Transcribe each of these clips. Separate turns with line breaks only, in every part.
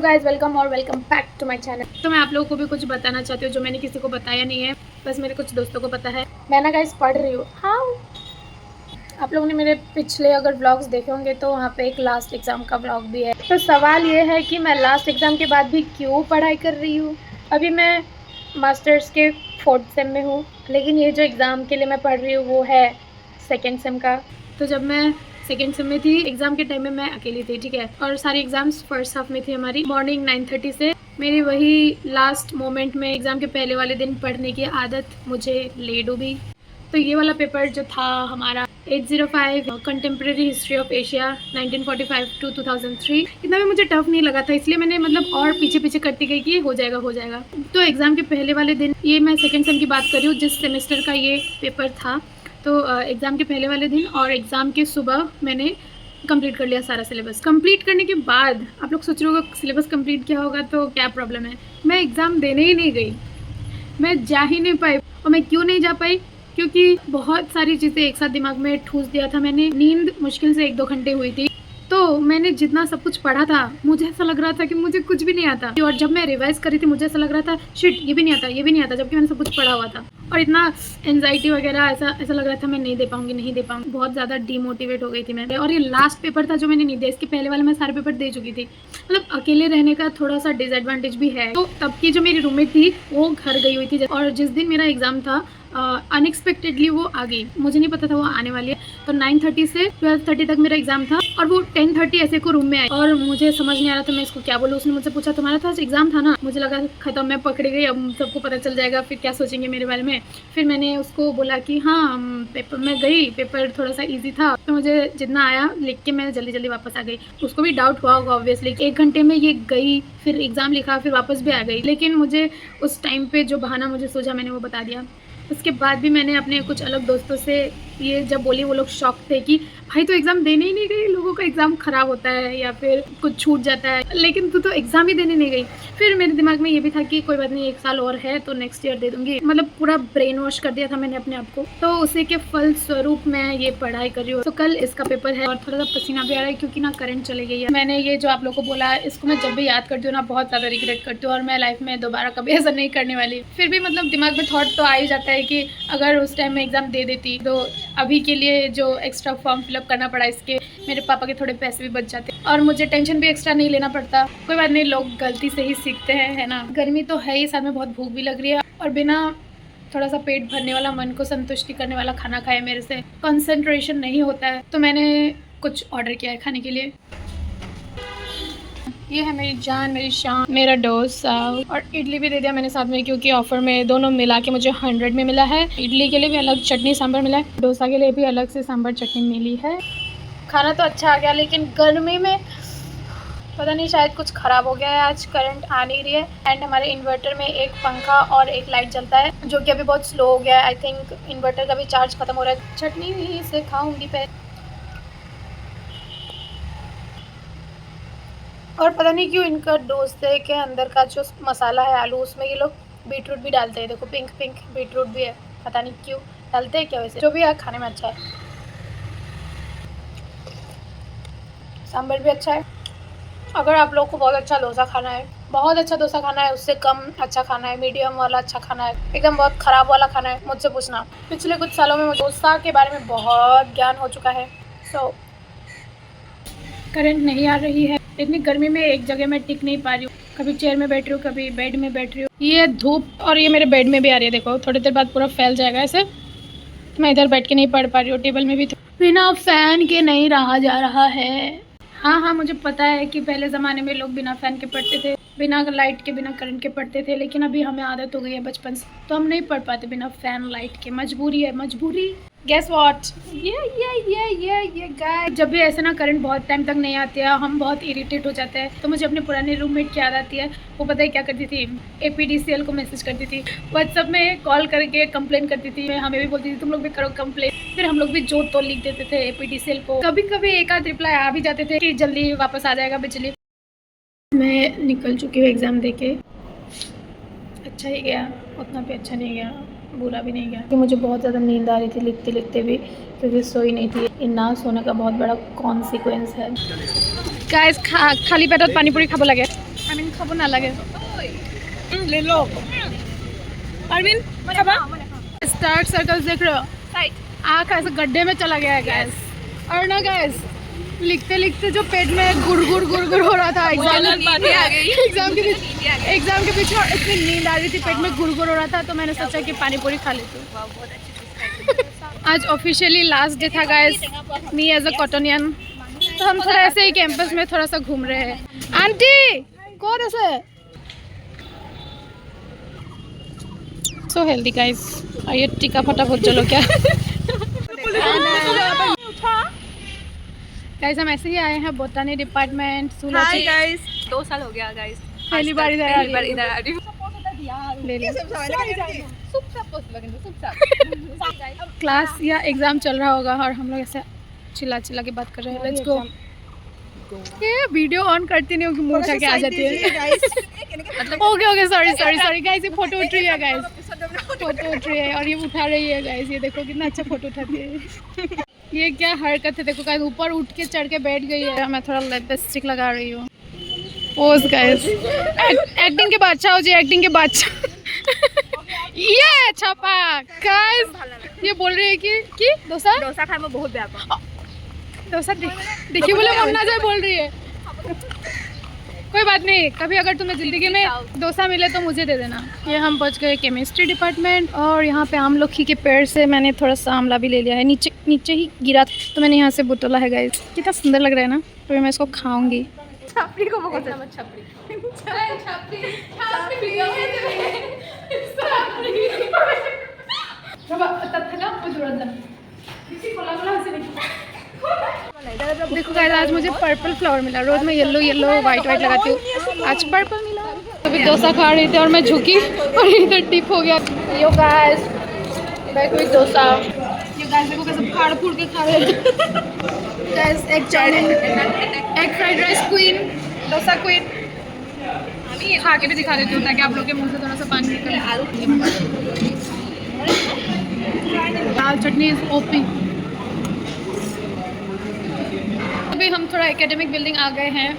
Guys welcome back to my channel. तो मैं आप लोगों को भी कुछ बताना चाहती हूँ जो मैंने किसी को बताया नहीं है, बस मेरे कुछ दोस्तों को पता है। मैं ना गाइज पढ़ रही हूँ। हाँ, आप लोगों ने मेरे पिछले अगर व्लॉग्स देखे होंगे तो वहाँ पे एक लास्ट एग्ज़ाम का व्लॉग भी है। तो सवाल ये है कि मैं लास्ट एग्ज़ाम के बाद भी क्यों पढ़ाई कर रही हूँ। अभी मैं मास्टर्स के 4th सेम में हूँ, लेकिन ये जो एग्ज़ाम के लिए मैं पढ़ रही हूँ वो है 2nd सेम का। तो जब मैं 2nd सेम में थी, एग्ज़ाम के टाइम में मैं अकेली थी, ठीक है, और सारी एग्ज़ाम्स फर्स्ट हाफ में थी हमारी। मॉर्निंग 9:30 से मेरी वही लास्ट मोमेंट में एग्ज़ाम के पहले वाले दिन पढ़ने की आदत मुझे ले डूबी। तो ये वाला पेपर जो था हमारा 805 contemporary history of Asia 1945 to 2003, इतना भी मुझे टफ नहीं लगा था, इसलिए मैंने मतलब और पीछे पीछे करती गई कि हो जाएगा। तो एग्ज़ाम के पहले वाले दिन, ये मैं 2nd सेम की बात कर रही हूँ जिस सेमेस्टर का ये पेपर था, तो एग्ज़ाम के पहले वाले दिन और एग्ज़ाम के सुबह मैंने कंप्लीट कर लिया सारा सिलेबस। कंप्लीट करने के बाद आप लोग सोच रहे होगा सिलेबस कंप्लीट क्या होगा, तो क्या प्रॉब्लम है, मैं एग्ज़ाम देने ही नहीं गई, मैं जा ही नहीं पाई। और मैं क्यों नहीं जा पाई, क्योंकि बहुत सारी चीज़ें एक साथ दिमाग में ठूस दिया था मैंने। नींद मुश्किल से 1-2 घंटे हुई थी, तो मैंने जितना सब कुछ पढ़ा था मुझे ऐसा लग रहा था कि मुझे कुछ भी नहीं आता, और जब मैं रिवाइज़ कर रही थी मुझे ऐसा लग रहा था शिट ये भी नहीं आता, जबकि मैंने सब कुछ पढ़ा हुआ था। और इतना एंजाइटी वगैरह ऐसा लग रहा था मैं नहीं दे पाऊंगी। बहुत ज़्यादा डीमोटिवेट हो गई थी मैं। और ये लास्ट पेपर था जो मैंने नहीं दिया, इसके पहले वाले मैं सारे पेपर दे चुकी थी। मतलब अकेले रहने का थोड़ा सा डिसएडवांटेज भी है। तो तब की जो मेरी रूममेट थी वो घर गई हुई थी, और जिस दिन मेरा एग्ज़ाम था अनएक्सपेक्टेडली वो आ गई, मुझे नहीं पता था वो आने वाली है। तो 9:30 से 12:30 तक मेरा एग्ज़ाम था, और वो 10:30 ऐसे को रूम में आई, और मुझे समझ नहीं आ रहा था मैं इसको क्या बोलूँ। उसने मुझसे पूछा तुम्हारा था एग्ज़ाम था ना, मुझे लगा खत्म, मैं पकड़ी गई, अब सबको पता चल जाएगा, फिर क्या सोचेंगे मेरे बारे में। फिर मैंने उसको बोला कि हाँ पेपर में गई, पेपर थोड़ा सा ईजी था, तो मुझे जितना आया लिख के मैं जल्दी वापस आ गई। उसको भी डाउट हुआ होगा ऑब्वियसली, 1 घंटे में ये गई, फिर एग्ज़ाम लिखा, फिर वापस भी आ गई। लेकिन मुझे उस टाइम पे जो बहाना मुझे सूझा मैंने वो बता दिया। उसके बाद भी मैंने अपने कुछ अलग दोस्तों से ये जब बोली, वो लोग शॉक थे कि भाई तो एग्ज़ाम देने ही नहीं गई, लोगों का एग्ज़ाम ख़राब होता है या फिर कुछ छूट जाता है, लेकिन तू तो एग्ज़ाम ही देने नहीं गई। फिर मेरे दिमाग में ये भी था कि कोई बात नहीं, 1 साल और है तो नेक्स्ट ईयर दे दूँगी। मतलब पूरा ब्रेन वॉश कर दिया था मैंने अपने आप को। तो उसी के फल स्वरूप मैं ये पढ़ाई कर रही हूँ। तो कल इसका पेपर है और थोड़ा सा पसीना भी आ रहा है क्योंकि ना करंट चली गई है। मैंने ये जो आप लोग को बोला है, इसको मैं जब भी याद करती हूँ ना बहुत ज़्यादा रिग्रेट करती हूँ, और मैं लाइफ में दोबारा कभी ऐसा नहीं करने वाली। फिर भी मतलब दिमाग में थॉट तो आ ही जाता है कि अगर उस टाइम में एग्ज़ाम दे देती तो अभी के लिए जो एक्स्ट्रा फॉर्म फिलअप करना पड़ा, इसके मेरे पापा के थोड़े पैसे भी बच जाते और मुझे टेंशन भी एक्स्ट्रा नहीं लेना पड़ता। कोई बात नहीं, लोग गलती से ही सीखते हैं, है ना। गर्मी तो है ही, साथ में बहुत भूख भी लग रही है, और बिना थोड़ा सा पेट भरने वाला, मन को संतुष्टि करने वाला खाना खाए मेरे से कंसंट्रेशन नहीं होता है। तो मैंने कुछ ऑर्डर किया है खाने के लिए। ये है मेरी जान, मेरी शान, मेरा डोसा, और इडली भी दे दिया मैंने साथ में, क्योंकि ऑफर में दोनों मिला के मुझे 100 में मिला है। इडली के लिए भी अलग चटनी सांभर मिला है, डोसा के लिए भी अलग से सांभर चटनी मिली है। खाना तो अच्छा आ गया, लेकिन गर्मी में पता नहीं शायद कुछ ख़राब हो गया है। आज करंट आ नहीं रही है, एंड हमारे इन्वर्टर में एक पंखा और एक लाइट जलता है जो कि अभी बहुत स्लो हो गया है। आई थिंक इन्वर्टर का भी चार्ज ख़त्म हो रहा है। चटनी भी से खाऊंगी पहले, और पता नहीं क्यों इनका डोसे के अंदर का जो मसाला है आलू, उसमें ये लोग बीटरूट भी डालते हैं। देखो पिंक बीटरूट भी है, पता नहीं क्यों डालते हैं क्या, वैसे जो भी है खाने में अच्छा है। सांभर भी अच्छा है। अगर आप लोग को बहुत अच्छा डोसा खाना है, बहुत अच्छा डोसा खाना है, उससे कम अच्छा खाना है, मीडियम वाला अच्छा खाना है, एकदम बहुत ख़राब वाला खाना है, मुझसे पूछना। पिछले कुछ सालों में मुझे डोसा के बारे में बहुत ज्ञान हो चुका है। करंट नहीं आ रही है, इतनी गर्मी में एक जगह में टिक नहीं पा रही हूँ, कभी चेयर में बैठ रही हूँ, कभी बेड में बैठ रही हूँ। ये धूप और ये मेरे बेड में भी आ रही है, देखो थोड़ी देर बाद पूरा फैल जाएगा ऐसे। मैं इधर बैठ के नहीं पढ़ पा रही हूँ, टेबल में भी बिना फैन के नहीं रहा जा रहा है। हाँ, मुझे पता है कि पहले ज़माने में लोग बिना फ़ैन के पढ़ते थे, बिना लाइट के, बिना करंट के पढ़ते थे, लेकिन अभी हमें आदत हो गई है बचपन से, तो हम नहीं पढ़ पाते बिना फ़ैन लाइट के। मजबूरी है, मजबूरी। गेस व्हाट, ये गाइस, जब भी ऐसे ना करंट बहुत टाइम तक नहीं आती है, हम बहुत इरिटेट हो जाते हैं। तो मुझे अपने पुराने रूममेट की याद आती है। वो पता है क्या करती थी, APDCL को मैसेज करती थी, व्हाट्सएप में कॉल करके कंप्लेन करती थी। हमें भी बोलती थी तुम लोग भी करो कंप्लेन। फिर हम लोग भी जोर तोड़ लिख देते थे APDCL को। कभी कभी एक आध रिप्लाई आ भी जाते थे कि जल्दी वापस आ जाएगा बिजली। मैं निकल चुकी हूँ एग्ज़ाम देके, अच्छा ही गया, उतना भी अच्छा नहीं गया, बुरा भी नहीं गया, कि मुझे बहुत ज़्यादा नींद आ रही थी लिखते लिखते भी, क्योंकि सोई नहीं थी। ये ना सोने का बहुत बड़ा कॉन्सिक्वेंस है। गाइस खाली पेटत पानी पूरी खाब लगे। চাওমিন খাব নালাগে
ले लो अरविंद खाबा
स्टार्ट सर्कल देख रहे हो आँख ऐसे गड्ढे में चला गया है गैस। और ना गैस लिखते लिखते जो पेट में गुड़ हो रहा था एग्जाम के बीच में इतनी नींद आ रही थी, पेट में गुड़ हो रहा था, तो मैंने सोचा कि पानी पूरी खा लेती हूँ। आज ऑफिशियली लास्ट डे था गाइस, मी एज अ कॉटनियन। तो हम थोड़ा ऐसे ही कैंपस में थोड़ा सा घूम रहे हैं। आंटी कौन ऐसे सो हेल्दी गाइस। और ये टीका फटाफट चलो क्या गाइस, हम ऐसे ही आए हैं बोटानी डिपार्टमेंट।
हाय गाइस 2 साल हो गया गाइस,
पहली बार इधर आ रही क्लास या एग्जाम चल रहा होगा और हम लोग ऐसे चिल्ला के बात कर रहे हैं। Let's go. ये वीडियो ऑन करती नहीं होगी, मुंह उठा के आ जाती है। ओके सॉरी गाइस, ये फोटो उठ रही है गाइस, फोटो उठ रही है और ये उठा रही है गाइस। ये देखो कितना अच्छा फोटो उठाती है। ये क्या हरकत है देखो गाइस, ऊपर उठ के चढ़ के बैठ गई है। मैं थोड़ा लिपस्टिक लगा रही हूँ। पोज गाइस, एक्टिंग के बादशाह जी, एक्टिंग के बादशाह। ये छापा गाइस, ये बोल रही है कि डोसा खाने में बहुत व्यापक डोसा देखिए बोले मन ना जाए बोल रही है। कोई बात नहीं, कभी अगर तुम्हें ज़िंदगी में डोसा मिले तो मुझे दे देना। ये हम पहुंच गए केमिस्ट्री डिपार्टमेंट और यहाँ पे आमलखी के पेड़ से मैंने थोड़ा सा आमला भी ले लिया है। नीचे ही गिरा तो मैंने यहाँ से बुटोला है गाइस। कितना सुंदर लग रहा है ना, तो मैं इसको खाऊंगी। छपरी को देखो गाइस, आज मुझे पर्पल फ्लावर मिला। रोज मैं येलो वाइट लगाती हूँ, आज पर्पल मिला। अभी डोसा खा रही थी और मैं झुकी और इधर टिप हो गया। Yo guys, back with dosa. ये गाइस देखो कैसे फाड़ फूड़ के खा रहे हैं। Guys egg chow mein, egg fried rice queen, dosa queen. खा के भी दिखा देती हूँ ताकि आप लोग के मुंह से थोड़ा सा पानी निकले। दाल चटनी इज ओपी। अभी हम थोड़ा एकेडमिक बिल्डिंग आ गए हैं।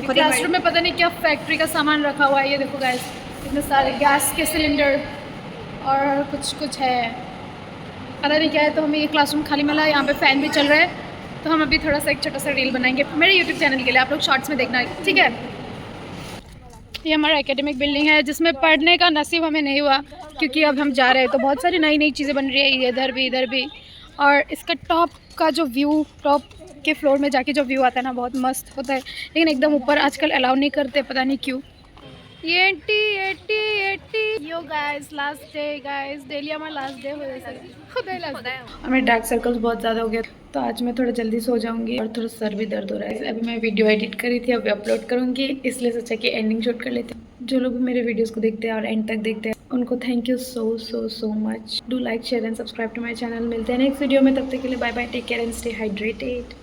क्लासरूम में पता नहीं क्या फैक्ट्री का सामान रखा हुआ है। ये देखो गाइस, इतने सारे गैस के सिलेंडर और कुछ है, पता नहीं क्या है। तो हमें ये क्लासरूम खाली मिला, यहाँ पे फ़ैन भी चल रहा है। तो हम अभी थोड़ा सा एक छोटा सा रील बनाएंगे मेरे यूट्यूब चैनल के लिए, आप लोग शॉर्ट्स में देखना, ठीक है। ये हमारा एकेडमिक बिल्डिंग है जिसमें पढ़ने का नसीब हमें नहीं हुआ, क्योंकि अब हम जा रहे हैं तो बहुत सारी नई चीज़ें बन रही है, इधर भी। और इसका टॉप का जो व्यू, टॉप के फ्लोर में जाके जो व्यू आता है ना, बहुत मस्त होता है। लेकिन एकदम ऊपर आजकल अलाउ नहीं करते, पता नहीं क्यों। ये 80 yo guys, last day guys, daily हमारा लास्ट डे हो जाएगा। हमें डार्क सर्कल्स बहुत ज़्यादा हो गया, तो आज मैं थोड़ा जल्दी सो जाऊंगी और थोड़ा सर भी दर्द हो रहा है। अभी मैं वीडियो एडिट करी थी, अभी अपलोड करूंगी, इसलिए सोचा कि एंडिंग शूट कर लेते हैं। जो लोग मेरे वीडियोस को देखते हैं और एंड तक देखते हैं, उनको thank you so much. Do like, share and subscribe to my channel. मिलते हैं नेक्स्ट वीडियो में, तब तक के लिए bye bye, take care and stay hydrated.